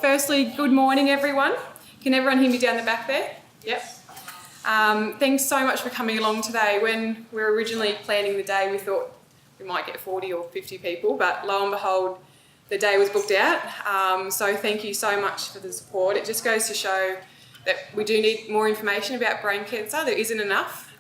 Firstly, good morning everyone. Can everyone hear me down the back there? Yep. Thanks so much for coming along today. When we were originally planning the day, we thought we might get 40 or 50 people, but lo and behold, the day was booked out. So thank you so much for the support. It just goes to show that we do need more information about brain cancer. There isn't enough.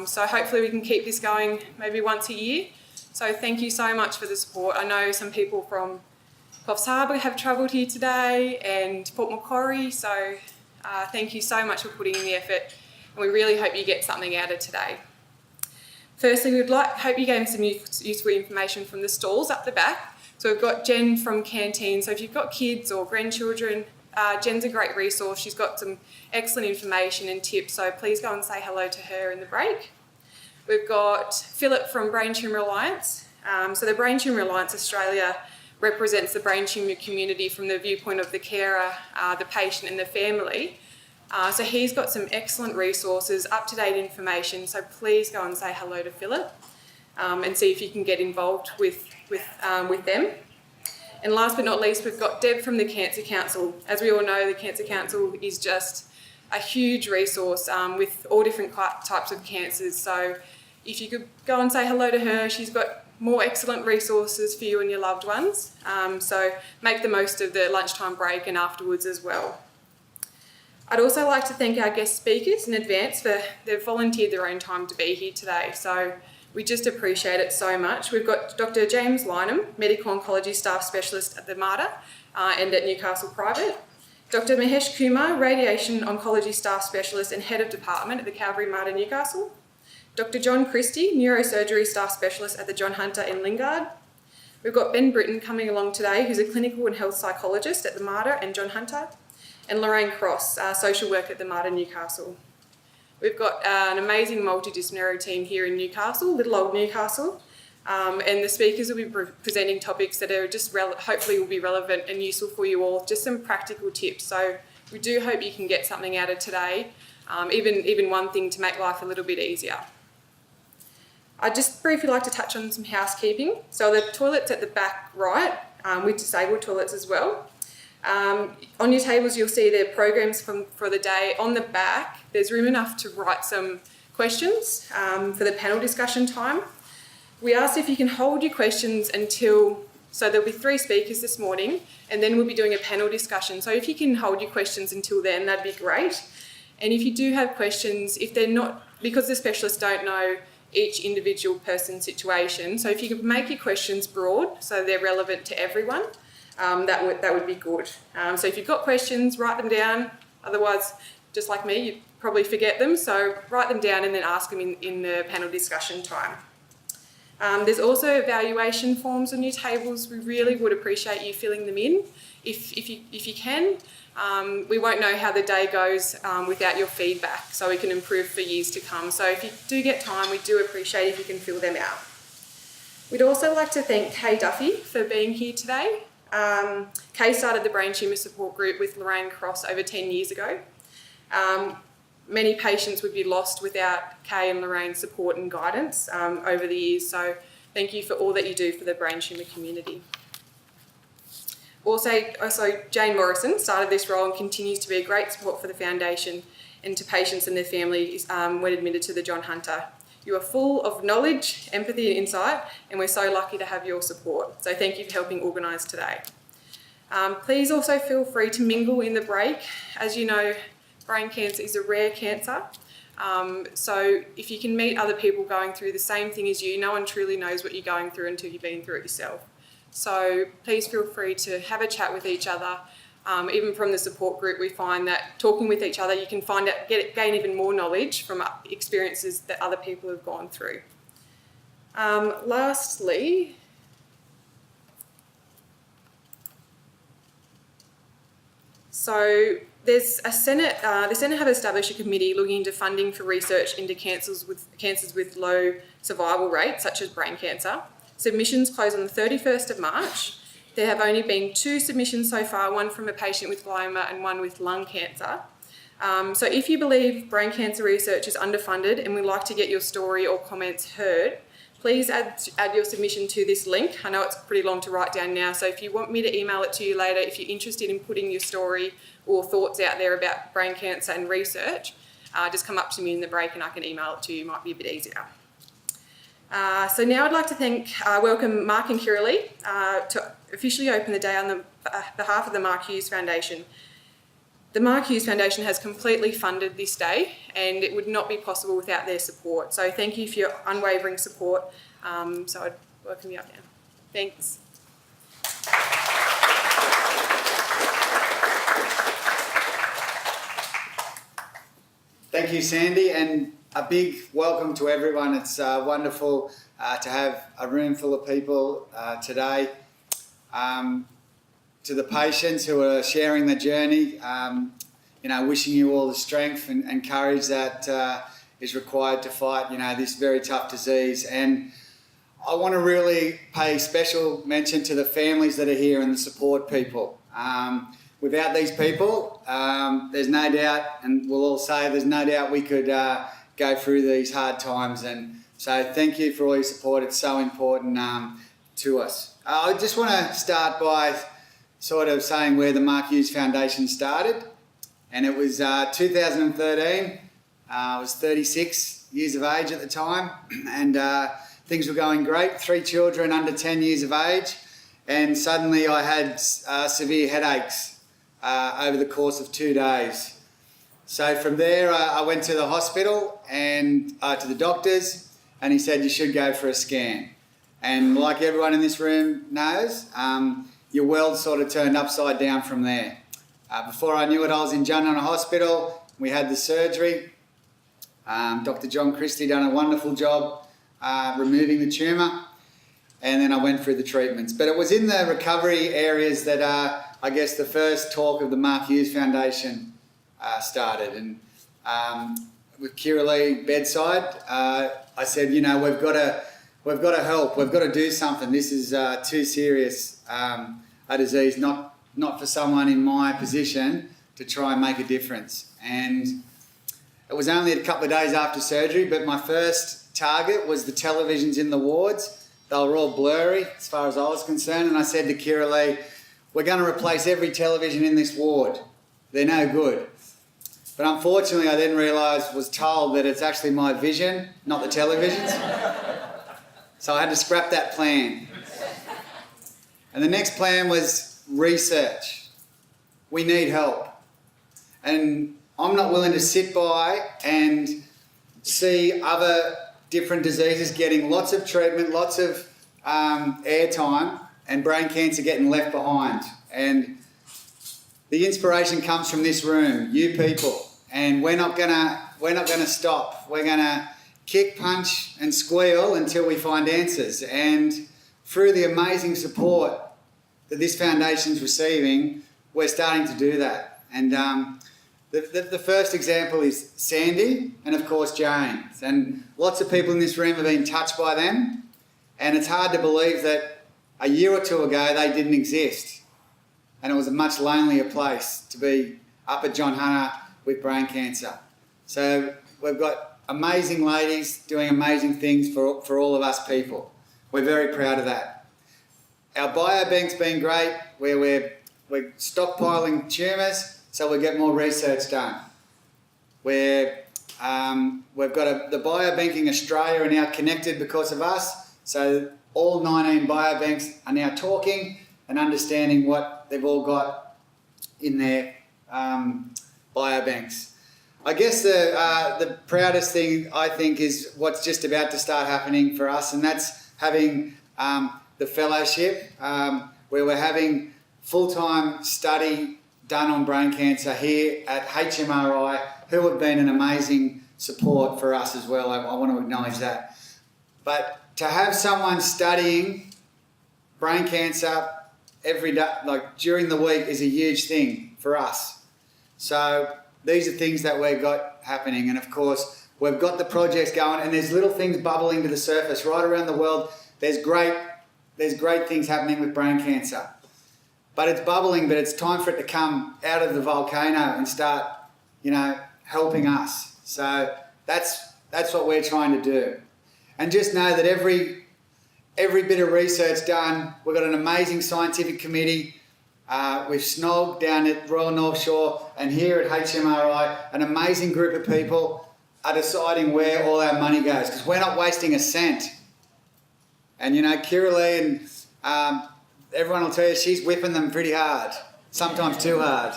So hopefully we can keep this going maybe once a year. So thank you so much for the support. I know some people from Coffs Harbour have travelled here today and Port Macquarie, so thank you so much for putting in the effort, and we really hope you get something out of today. Firstly, hope you gain some useful information from the stalls up the back. So we've got Jen from Canteen, so if you've got kids or grandchildren, Jen's a great resource. She's got some excellent information and tips, so please go and say hello to her in the break. We've got Philip from Brain Tumour Alliance. So the Brain Tumour Alliance Australia represents the brain tumour community from the viewpoint of the carer, the patient and the family. So he's got some excellent resources, up-to-date information, so please go and say hello to Philip and see if you can get involved with them. And last but not least, we've got Deb from the Cancer Council. As we all know, the Cancer Council is just a huge resource with all different types of cancers. So if you could go and say hello to her, she's got more excellent resources for you and your loved ones. So make the most of the lunchtime break and afterwards as well. I'd also like to thank our guest speakers in advance for they've volunteered their own time to be here today. So we just appreciate it so much. We've got Dr. James Lynham, Medical Oncology Staff Specialist at the Mater and at Newcastle Private. Dr. Mahesh Kumar, Radiation Oncology Staff Specialist and Head of Department at the Calvary Mater Newcastle. Dr. John Christie, Neurosurgery Staff Specialist at the John Hunter in Lingard. We've got Ben Britton coming along today, who's a clinical and health psychologist at the Mater and John Hunter. And Lorraine Cross, social worker at the Mater Newcastle. We've got an amazing multidisciplinary team here in Newcastle, little old Newcastle, and the speakers will be presenting topics that are just hopefully will be relevant and useful for you all, just some practical tips. So we do hope you can get something out of today, even one thing to make life a little bit easier. I'd just briefly like to touch on some housekeeping. So the toilets at the back right, with disabled toilets as well. On your tables you'll see the programs for the day. On the back there's room enough to write some questions for the panel discussion time. We asked if you can hold your questions until, so there'll be 3 speakers this morning and then we'll be doing a panel discussion. So if you can hold your questions until then, that'd be great. And if you do have questions, if they're not, because the specialists don't know each individual person's situation, so if you can make your questions broad so they're relevant to everyone, that would be good. So if you've got questions, write them down. Otherwise, just like me, you probably forget them. So write them down and then ask them in the panel discussion time. There's also evaluation forms on your tables. We really would appreciate you filling them in if you can. We won't know how the day goes without your feedback, so we can improve for years to come. So if you do get time, we do appreciate if you can fill them out. We'd also like to thank Kay Duffy for being here today. Kay started the Brain Tumour Support Group with Lorraine Cross over 10 years ago. Many patients would be lost without Kay and Lorraine's support and guidance over the years, so thank you for all that you do for the brain tumour community. Also, Jane Morrison started this role and continues to be a great support for the Foundation and to patients and their families when admitted to the John Hunter. You are full of knowledge, empathy and insight, and we're so lucky to have your support. So thank you for helping organise today. Please also feel free to mingle in the break. As you know, brain cancer is a rare cancer. So if you can meet other people going through the same thing as you, no one truly knows what you're going through until you've been through it yourself. So please feel free to have a chat with each other. Even from the support group, we find that talking with each other, you can gain even more knowledge from experiences that other people have gone through. Lastly, so there's a Senate. The Senate have established a committee looking into funding for research into cancers with low survival rates, such as brain cancer. Submissions close on the 31st of March. There have only been 2 submissions so far, one from a patient with glioma and one with lung cancer. So if you believe brain cancer research is underfunded and would like to get your story or comments heard, please add your submission to this link. I know it's pretty long to write down now, so if you want me to email it to you later, if you're interested in putting your story or thoughts out there about brain cancer and research, just come up to me in the break and I can email it to you. It might be a bit easier. So now I'd like to welcome Mark and Kirralee to officially open the day on the behalf of the Mark Hughes Foundation. The Mark Hughes Foundation has completely funded this day and it would not be possible without their support. So thank you for your unwavering support. So I'd welcome you up now. Thanks. Thank you, Sandy, and a big welcome to everyone. It's wonderful to have a room full of people today. To the patients who are sharing the journey, wishing you all the strength and courage that is required to fight, this very tough disease. And I want to really pay special mention to the families that are here and the support people. Without these people, there's no doubt, and we'll all say there's no doubt we could go through these hard times. And so thank you for all your support. It's so important to us. I just want to start by sort of saying where the Mark Hughes Foundation started. And it was 2013. I was 36 years of age at the time. And things were going great. 3 children under 10 years of age. And suddenly I had severe headaches over the course of 2 days. So from there, I went to the hospital and to the doctors, and he said, you should go for a scan. And like everyone in this room knows, your world sort of turned upside down from there. Before I knew it, I was in Jundana Hospital. We had the surgery. Dr. John Christie done a wonderful job removing the tumour. And then I went through the treatments. But it was in the recovery areas that I guess the first talk of the Mark Hughes Foundation started. And with Kirralee bedside, I said, we've got to help. We've got to do something. This is too serious a disease, not for someone in my position to try and make a difference. And it was only a couple of days after surgery, but my first target was the televisions in the wards. They were all blurry as far as I was concerned. And I said to Kirralee, we're going to replace every television in this ward. They're no good. But unfortunately, I then was told that it's actually my vision, not the televisions. So I had to scrap that plan. And the next plan was research. We need help. And I'm not willing to sit by and see other different diseases getting lots of treatment, lots of airtime, and brain cancer getting left behind. And the inspiration comes from this room, you people. And we're not gonna stop. We're gonna kick, punch, and squeal until we find answers. And through the amazing support that this foundation's receiving, we're starting to do that. And the first example is Sandy and, of course, James. And lots of people in this room have been touched by them. And it's hard to believe that a year or two ago they didn't exist. And it was a much lonelier place to be up at John Hunter with brain cancer. So we've got amazing ladies doing amazing things for all of us people. We're very proud of that. Our biobank's been great, where we're stockpiling tumours so we get more research done. We've got the Biobanking Australia are now connected because of us, so all 19 biobanks are now talking and understanding what they've all got in their biobanks. I guess the proudest thing, I think, is what's just about to start happening for us, and that's having the fellowship, where we're having full-time study done on brain cancer here at HMRI, who have been an amazing support for us as well. I want to acknowledge that. But to have someone studying brain cancer every day, like during the week, is a huge thing for us. So these are things that we've got happening. And of course, we've got the projects going, and there's little things bubbling to the surface right around the world. There's great things happening with brain cancer. But it's bubbling, but it's time for it to come out of the volcano and start, helping us. So that's what we're trying to do. And just know that every bit of research done, we've got an amazing scientific committee. We've SNOG down at Royal North Shore, and here at HMRI, an amazing group of people are deciding where all our money goes, because we're not wasting a cent. And you know, Kirralee and everyone will tell you she's whipping them pretty hard, sometimes too hard.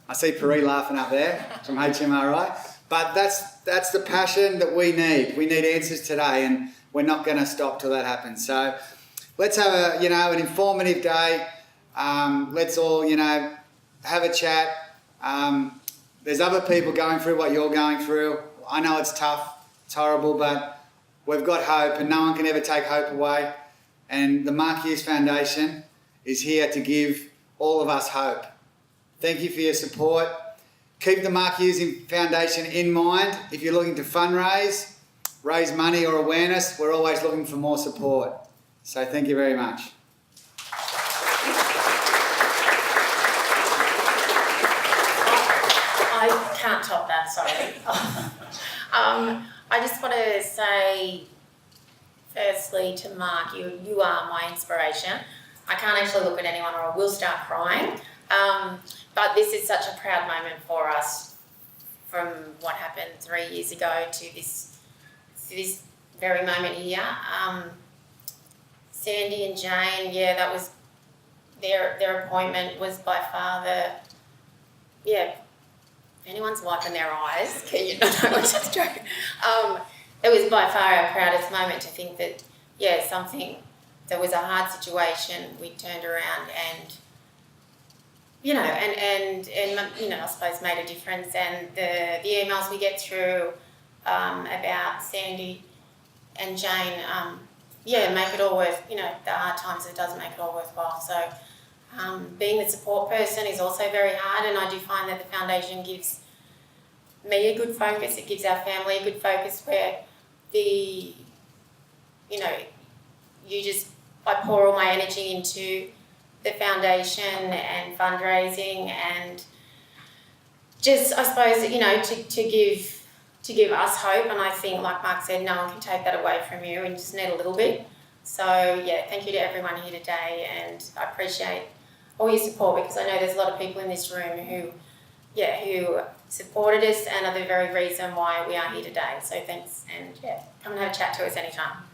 I see Pt1 laughing up there from HMRI. But that's the passion that we need. We need answers today, and we're not going to stop till that happens. So let's have an informative day. Let's all, have a chat. There's other people going through what you're going through. I know it's tough, it's horrible, but we've got hope, and no one can ever take hope away. And the Mark Hughes Foundation is here to give all of us hope. Thank you for your support. Keep the Mark Hughes Foundation in mind. If you're looking to fundraise, raise money or awareness, we're always looking for more support. So thank you very much. I can't top that, sorry. I just want to say, firstly, to Mark, you are my inspiration. I can't actually look at anyone or I will start crying. But this is such a proud moment for us, from what happened 3 years ago to this very moment here. Sandy and Jane, that was their appointment was by far if anyone's wiping their eyes, can you not know what's just joking? It was by far our proudest moment to think that, something that was a hard situation, we turned around and I suppose made a difference. And the emails we get through about Sandy and Jane, make it all worth, the hard times, it does make it all worthwhile. So being the support person is also very hard, and I do find that the foundation gives me a good focus, it gives our family a good focus where I pour all my energy into the foundation and fundraising, and just, I suppose, to give us hope. And I think, like Mark said, no one can take that away from you, and you just need a little bit. So thank you to everyone here today, and I appreciate all your support, because I know there's a lot of people in this room who supported us and are the very reason why we are here today. So thanks, and come and have a chat to us anytime.